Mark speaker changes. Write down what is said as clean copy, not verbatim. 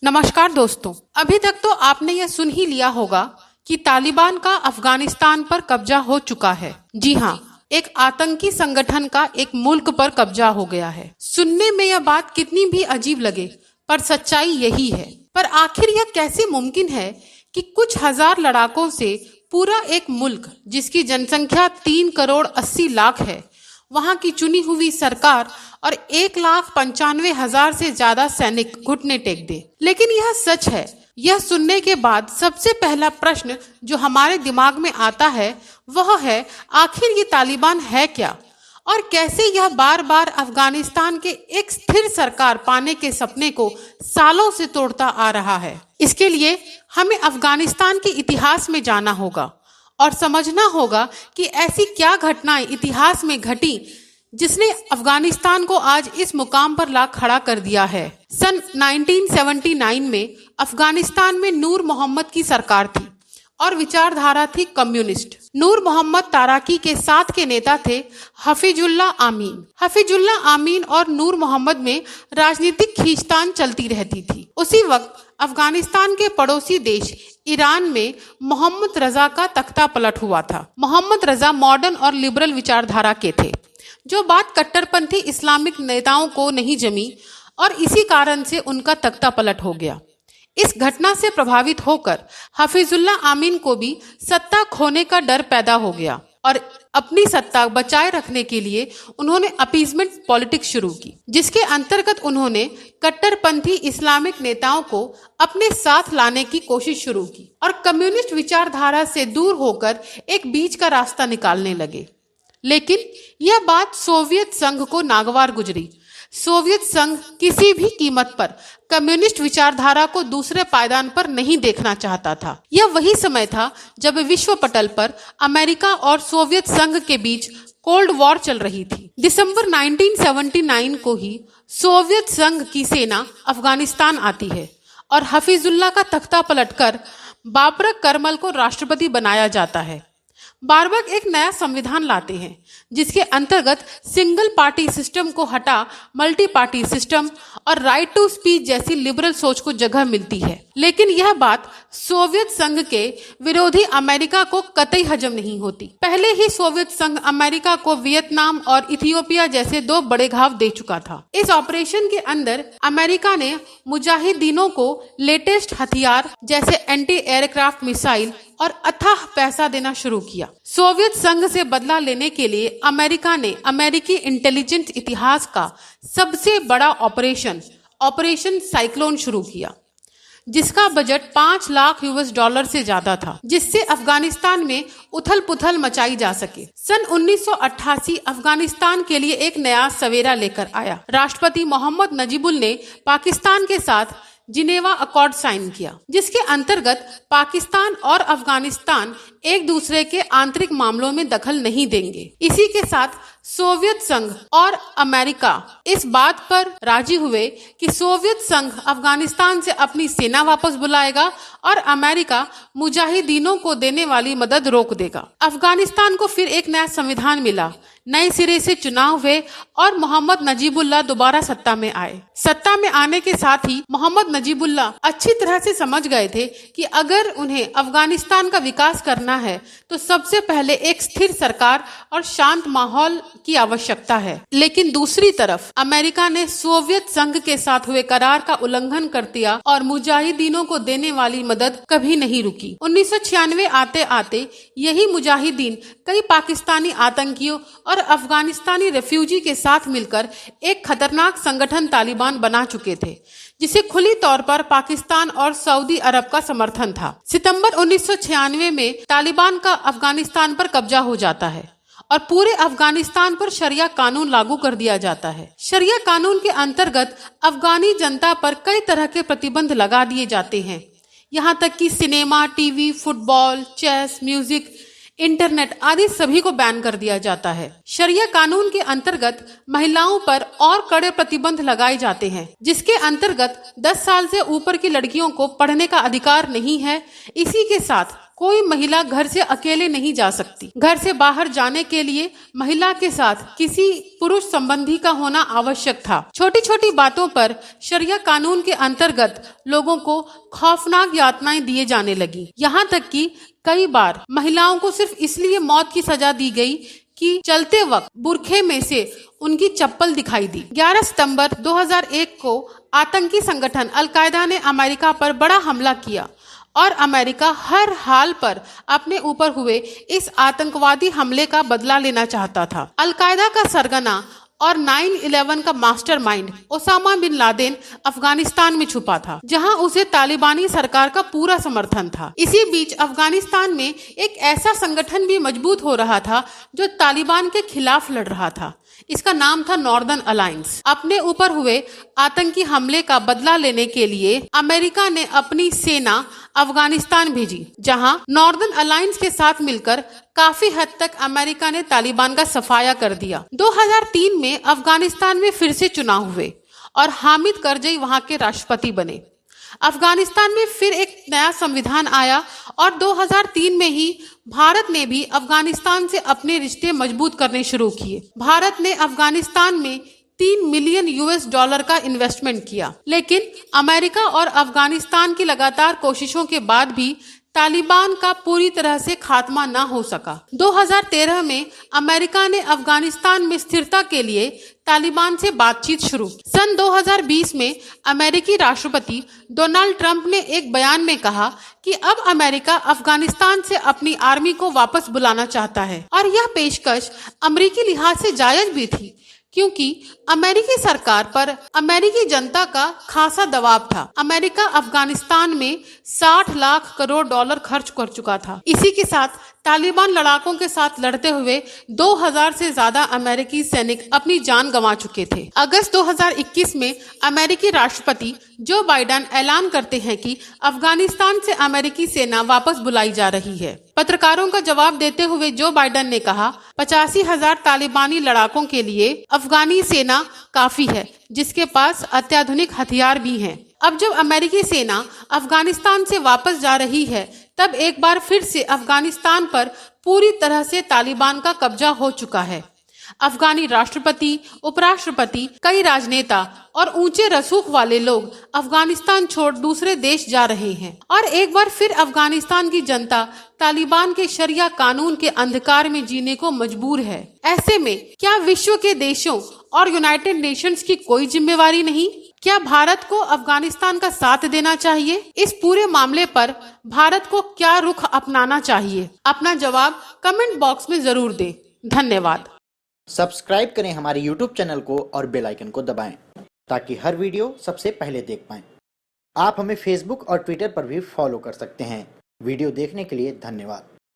Speaker 1: नमस्कार दोस्तों, अभी तक तो आपने यह सुन ही लिया होगा कि तालिबान का अफगानिस्तान पर कब्जा हो चुका है। जी हाँ, एक आतंकी संगठन का एक मुल्क पर कब्जा हो गया है। सुनने में यह बात कितनी भी अजीब लगे, पर सच्चाई यही है। पर आखिर यह कैसे मुमकिन है कि कुछ हजार लड़ाकों से पूरा एक मुल्क जिसकी जनसंख्या 3,80,00,000 है, वहां की चुनी हुई सरकार और 1,95,000 से ज्यादा सैनिक घुटने टेक दे। लेकिन यह सच है। यह सुनने के बाद सबसे पहला प्रश्न जो हमारे दिमाग में आता है वह है, आखिर ये तालिबान है क्या और कैसे यह बार बार अफगानिस्तान के एक स्थिर सरकार पाने के सपने को सालों से तोड़ता आ रहा है। इसके लिए हमें अफगानिस्तान के इतिहास में जाना होगा और समझना होगा कि ऐसी क्या घटनाएं इतिहास में घटी जिसने अफगानिस्तान को आज इस मुकाम पर ला खड़ा कर दिया है। सन 1979 में अफगानिस्तान में नूर मोहम्मद की सरकार थी और विचारधारा थी कम्युनिस्ट। नूर मोहम्मद ताराकी के साथ के नेता थे हफीजुल्ला आमीन। हफीजुल्ला आमीन और नूर मोहम्मद में राजनीतिक खींचतान चलती रहती थी। उसी वक्त अफगानिस्तान के पड़ोसी देश ईरान में मोहम्मद रजा का तख्ता पलट हुआ था। मोहम्मद रजा मॉडर्न और लिबरल विचारधारा के थे, जो बात कट्टरपंथी इस्लामिक नेताओं को नहीं जमी और इसी कारण से उनका तख्ता पलट हो गया। इस घटना से प्रभावित होकर हफीजुल्ला आमीन को भी सत्ता खोने का डर पैदा हो गया और अपनी सत्ता बचाए रखने के लिए उन्होंने अपीजमेंट पॉलिटिक्स शुरू की, जिसके अंतर्गत उन्होंने कट्टरपंथी इस्लामिक नेताओं को अपने साथ लाने की कोशिश शुरू की और कम्युनिस्ट विचारधारा से दूर होकर एक बीच का रास्ता निकालने लगे। लेकिन यह बात सोवियत संघ को नागवार गुजरी। सोवियत संघ किसी भी कीमत पर कम्युनिस्ट विचारधारा को दूसरे पायदान पर नहीं देखना चाहता था। यह वही समय था जब विश्व पटल पर अमेरिका और सोवियत संघ के बीच कोल्ड वॉर चल रही थी। दिसंबर 1979 को ही सोवियत संघ की सेना अफगानिस्तान आती है और हफीजुल्ला का तख्ता पलटकर बाबरक करमल को राष्ट्रपति बनाया जाता है। बाबरक एक नया संविधान लाते हैं जिसके अंतर्गत सिंगल पार्टी सिस्टम को हटा मल्टी पार्टी सिस्टम और राइट टू स्पीच जैसी लिबरल सोच को जगह मिलती है। लेकिन यह बात सोवियत संघ के विरोधी अमेरिका को कतई हजम नहीं होती। पहले ही सोवियत संघ अमेरिका को वियतनाम और इथियोपिया जैसे दो बड़े घाव दे चुका था। इस ऑपरेशन के अंदर अमेरिका ने मुजाहिदीनों को लेटेस्ट हथियार जैसे एंटी एयरक्राफ्ट मिसाइल और अथाह पैसा देना शुरू किया। सोवियत संघ से बदला लेने के लिए अमेरिका ने अमेरिकी इंटेलिजेंस इतिहास का सबसे बड़ा ऑपरेशन साइक्लोन शुरू किया, जिसका बजट $5,00,000 से ज्यादा था, जिससे अफगानिस्तान में उथल पुथल मचाई जा सके। सन 1988 अफगानिस्तान के लिए एक नया सवेरा लेकर आया। राष्ट्रपति मोहम्मद नजीबुल ने पाकिस्तान के साथ जिनेवा अकॉर्ड साइन किया, जिसके अंतर्गत पाकिस्तान और अफगानिस्तान एक दूसरे के आंतरिक मामलों में दखल नहीं देंगे। इसी के साथ सोवियत संघ और अमेरिका इस बात पर राजी हुए कि सोवियत संघ अफगानिस्तान से अपनी सेना वापस बुलाएगा और अमेरिका मुजाहिदीनों को देने वाली मदद रोक देगा। अफगानिस्तान को फिर एक नया संविधान मिला, नए सिरे से चुनाव हुए और मोहम्मद नजीबुल्लाह दोबारा सत्ता में आए। सत्ता में आने के साथ ही मोहम्मद नजीबुल्लाह अच्छी तरह से समझ गए थे कि अगर उन्हें अफगानिस्तान का विकास करना है तो सबसे पहले एक स्थिर सरकार और शांत माहौल की आवश्यकता है। लेकिन दूसरी तरफ अमेरिका ने सोवियत संघ के साथ हुए करार का उल्लंघन कर दिया और मुजाहिदीनों को देने वाली मदद कभी नहीं रुकी। 1996 आते आते यही मुजाहिदीन कई पाकिस्तानी आतंकियों और अफगानिस्तानी रेफ्यूजी के साथ मिलकर एक खतरनाक संगठन तालिबान बना चुके थे, जिसे खुली तौर पर पाकिस्तान और सऊदी अरब का समर्थन था। सितंबर 1996 में तालिबान का अफगानिस्तान पर कब्जा हो जाता है और पूरे अफगानिस्तान पर शरिया कानून लागू कर दिया जाता है। शरिया कानून के अंतर्गत अफगानी जनता पर कई तरह के प्रतिबंध लगा दिए जाते हैं, यहाँ तक कि cinema, TV, football, chess, music, internet आदि सभी को बैन कर दिया जाता है। शरिया कानून के अंतर्गत महिलाओं पर और कड़े प्रतिबंध लगाए जाते हैं, जिसके अंतर्गत 10 साल से ऊपर की लड़कियों को पढ़ने का अधिकार नहीं है। इसी के साथ कोई महिला घर से अकेले नहीं जा सकती। घर से बाहर जाने के लिए महिला के साथ किसी पुरुष संबंधी का होना आवश्यक था। छोटी छोटी बातों पर शरिया कानून के अंतर्गत लोगों को खौफनाक यातनाएं दिए जाने लगी। यहाँ तक कि कई बार महिलाओं को सिर्फ इसलिए मौत की सजा दी गई कि चलते वक्त बुरखे में से उनकी चप्पल दिखाई दी। 11 सितंबर 2001 को आतंकी संगठन अल-कायदा ने अमेरिका पर बड़ा हमला किया और अमेरिका हर हाल पर अपने ऊपर हुए इस आतंकवादी हमले का बदला लेना चाहता था। अल-कायदा का सरगना और 9/11 का mastermind Osama bin Laden Afghanistan में छुपा था, जहां उसे तालिबानी सरकार का पूरा समर्थन था। इसी बीच अफगानिस्तान में एक ऐसा संगठन भी मजबूत हो रहा था जो तालिबान के खिलाफ लड़ रहा था। इसका नाम था नॉर्दर्न अलायंस। अपने ऊपर हुए आतंकी हमले का बदला लेने के लिए अमेरिका ने अपनी सेना अफगानिस्तान भेजी, जहां नॉर्दर्न अलायंस के साथ मिलकर काफी हद तक अमेरिका ने तालिबान का सफाया कर दिया। 2003 में अफगानिस्तान में फिर से चुनाव हुए और हामिद करजई वहां के राष्ट्रपति बने। अफगानिस्तान में फिर एक नया संविधान आया और 2003 में ही भारत ने भी अफगानिस्तान से अपने रिश्ते मजबूत करने शुरू किए। भारत ने अफगानिस्तान में $3 मिलियन का इन्वेस्टमेंट किया, लेकिन अमेरिका और अफगानिस्तान की लगातार कोशिशों के बाद भी तालिबान का पूरी तरह से खात्मा न हो सका। 2013 में अमेरिका ने अफगानिस्तान में स्थिरता के लिए तालिबान से बातचीत शुरू। सन 2020 में अमेरिकी राष्ट्रपति डोनाल्ड ट्रंप ने एक बयान में कहा कि अब अमेरिका अफगानिस्तान से अपनी आर्मी को वापस बुलाना चाहता है और यह पेशकश अमेरिकी लिहाज से जायज भी थी, क्योंकि अमेरिकी सरकार पर अमेरिकी जनता का खासा दबाव था। अमेरिका अफगानिस्तान में $60 लाख करोड़ खर्च कर चुका था। इसी के साथ तालिबान लड़ाकों के साथ लड़ते हुए 2000 से ज्यादा अमेरिकी सैनिक अपनी जान गंवा चुके थे। अगस्त 2021 में अमेरिकी राष्ट्रपति जो बाइडेन ऐलान करते हैं कि अफगानिस्तान से अमेरिकी सेना वापस बुलाई जा रही है। पत्रकारों का जवाब देते हुए जो बाइडेन ने कहा, 85,000 तालिबानी लड़ाकों के लिए अफगानी सेना काफी है, जिसके पास अत्याधुनिक हथियार भी हैं। अब जब अमेरिकी सेना अफगानिस्तान से वापस जा रही है, तब एक बार फिर से अफगानिस्तान पर पूरी तरह से तालिबान का कब्जा हो चुका है। अफगानी राष्ट्रपति, उपराष्ट्रपति, कई राजनेता और ऊंचे रसूख वाले लोग अफगानिस्तान छोड़ दूसरे देश जा रहे हैं और एक बार फिर अफगानिस्तान की जनता तालिबान के शरिया कानून के अंधकार में जीने को मजबूर है। ऐसे में क्या विश्व के देशों और यूनाइटेड नेशंस की कोई जिम्मेवारी नहीं? क्या भारत को अफगानिस्तान का साथ देना चाहिए? इस पूरे मामले पर भारत को क्या रुख अपनाना चाहिए? अपना जवाब कमेंट बॉक्स में जरूर दें। धन्यवाद।
Speaker 2: सब्सक्राइब करें हमारे YouTube चैनल को और बेल आइकन को दबाएं ताकि हर वीडियो सबसे पहले देख पाएं। आप हमें Facebook और Twitter पर भी फॉलो कर सकते हैं। वीडियो देखने के लिए धन्यवाद।